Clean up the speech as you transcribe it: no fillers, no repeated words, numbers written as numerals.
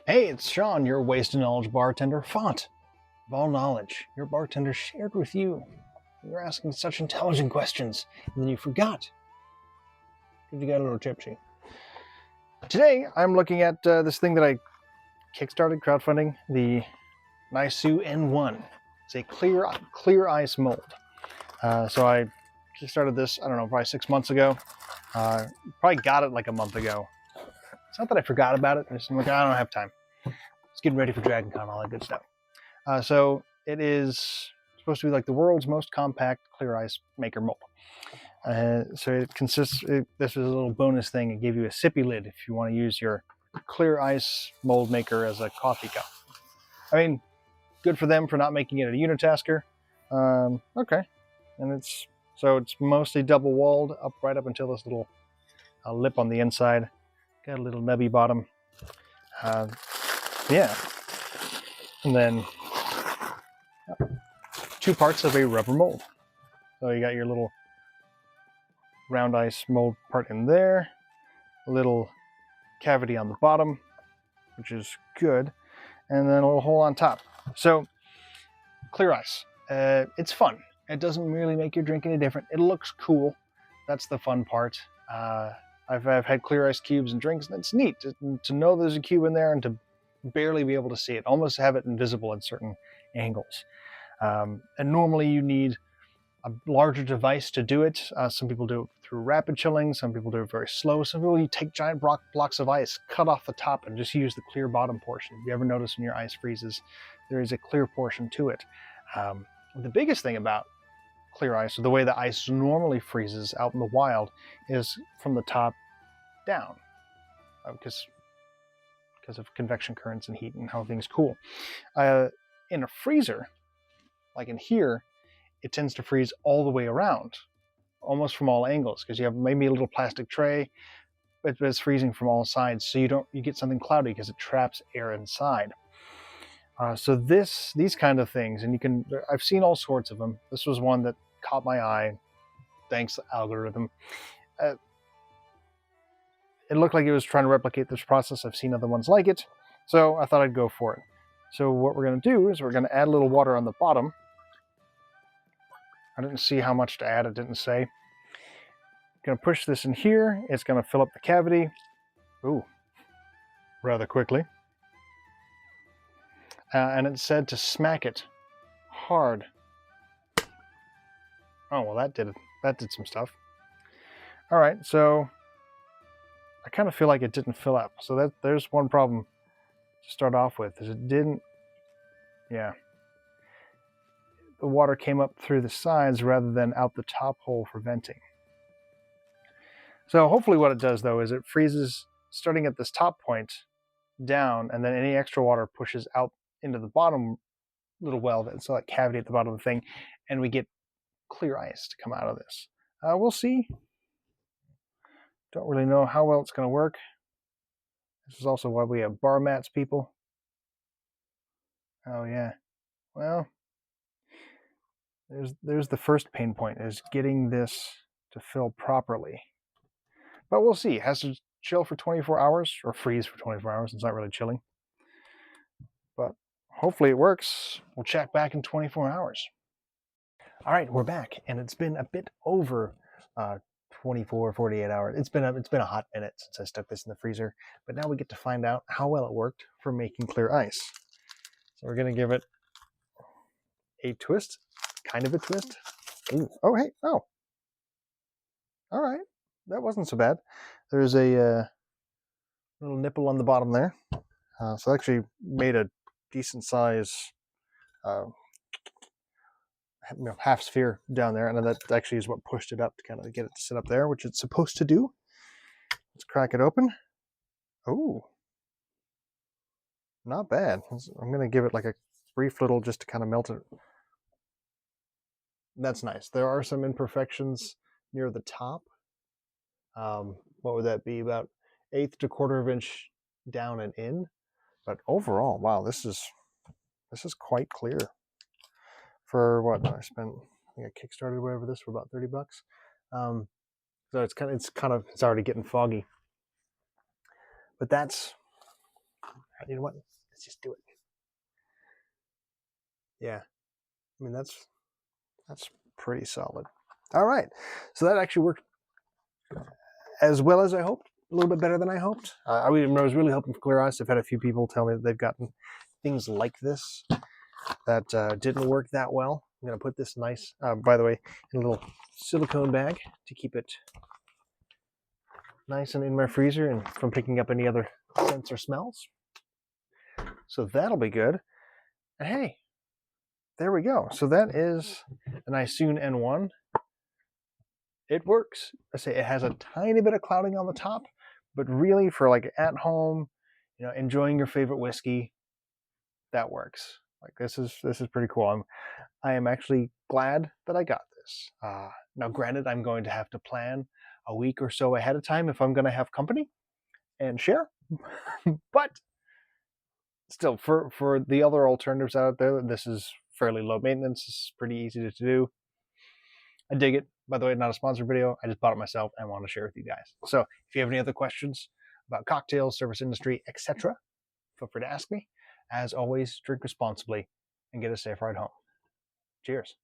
Hey, it's Sean, your Waste of Knowledge bartender, font of all knowledge. Your bartender shared with you. You're asking such intelligent questions, and then you forgot because you got a little tipsy. Today, I'm looking at this thing that I kickstarted crowdfunding, the Naisu N1. It's a clear ice mold. So I kickstarted this, I don't know, probably 6 months ago. Probably got it like a month ago. It's not that I forgot about it. I'm like, I don't have time. It's getting ready for Dragon Con, all that good stuff. So it is supposed to be like the world's most compact clear ice maker mold. So it consists, this is a little bonus thing. It gave you a sippy lid if you want to use your clear ice mold maker as a coffee cup. I mean, good for them for not making it a unitasker. Okay. And it's mostly double walled up right up until this little lip on the inside. Got a little nubby bottom. Yeah. And then 2 parts of a rubber mold. So you got your little round ice mold part in there, a little cavity on the bottom, which is good, and then a little hole on top. So clear ice, it's fun. It doesn't really make your drink any different. It looks cool. That's the fun part. I've had clear ice cubes and drinks, and it's neat to know there's a cube in there and to barely be able to see it, almost have it invisible at certain angles. And normally you need a larger device to do it. Some people do it through rapid chilling. Some people do it very slow. Some people, you take giant blocks of ice, cut off the top, and just use the clear bottom portion. If you ever notice when your ice freezes, there is a clear portion to it. The biggest thing about clear ice, or the way the ice normally freezes out in the wild, is from the top down, because of convection currents and heat and how things cool. In a freezer, like in here, it tends to freeze all the way around, almost from all angles, because you have maybe a little plastic tray, but it's freezing from all sides, so you get something cloudy because it traps air inside. So these kind of things, and I've seen all sorts of them. This was one that caught my eye, thanks to algorithm. It looked like it was trying to replicate this process. I've seen other ones like it, so I thought I'd go for it. So what we're going to do is we're going to add a little water on the bottom. I didn't see how much to add, it didn't say. Going to push this in here. It's going to fill up the cavity. Ooh, rather quickly. And it said to smack it hard. Oh, well, that did some stuff. All right, so I kind of feel like it didn't fill up. So there's one problem to start off with, is it didn't, yeah. The water came up through the sides rather than out the top hole for venting. So hopefully what it does, though, is it freezes starting at this top point down, and then any extra water pushes out into the bottom little well, so that cavity at the bottom of the thing, and we get clear ice to come out of this. We'll see. Don't really know how well it's going to work. This is also why we have bar mats, people. Oh yeah. Well, there's the first pain point, is getting this to fill properly. But we'll see. It has to chill for 24 hours, or freeze for 24 hours. It's not really chilling. But hopefully it works. We'll check back in 24 hours. All right, we're back, and it's been a bit over 24, 48 hours. It's been a hot minute since I stuck this in the freezer, but now we get to find out how well it worked for making clear ice. So we're going to give it a twist, kind of a twist. Ooh. Oh, hey, oh. All right, that wasn't so bad. There's a little nipple on the bottom there. So I actually made a decent size half sphere down there, and that actually is what pushed it up to kind of get it to sit up there, which it's supposed to do. Let's crack it open. Oh, not bad. I'm going to give it like a brief little, just to kind of melt it. That's nice. There are some imperfections near the top. What would that be? About 1/8 to 1/4 inch down and in. But overall, wow, this is quite clear. For what I spent, I think I kickstarted whatever this for about $30. So it's already getting foggy. But that's You know what? Let's just do it. Yeah. I mean, that's pretty solid. All right. So that actually worked as well as I hoped. A little bit better than I hoped. I was really hoping for clear ice. I've had a few people tell me that they've gotten things like this that didn't work that well. I'm going to put this nice, by the way, in a little silicone bag to keep it nice and in my freezer and from picking up any other scents or smells. So that'll be good. And hey, there we go. So that is a Naisu N1. It works. I say it has a tiny bit of clouding on the top, but really for like at home, you know, enjoying your favorite whiskey, that works. Like this is pretty cool. I am actually glad that I got this. Now, granted, I'm going to have to plan a week or so ahead of time if I'm going to have company and share. But still, for the other alternatives out there, this is fairly low maintenance. It's pretty easy to do. I dig it. By the way, not a sponsored video. I just bought it myself and want to share with you guys. So if you have any other questions about cocktails, service industry, etc., feel free to ask me. As always, drink responsibly and get a safe ride home. Cheers.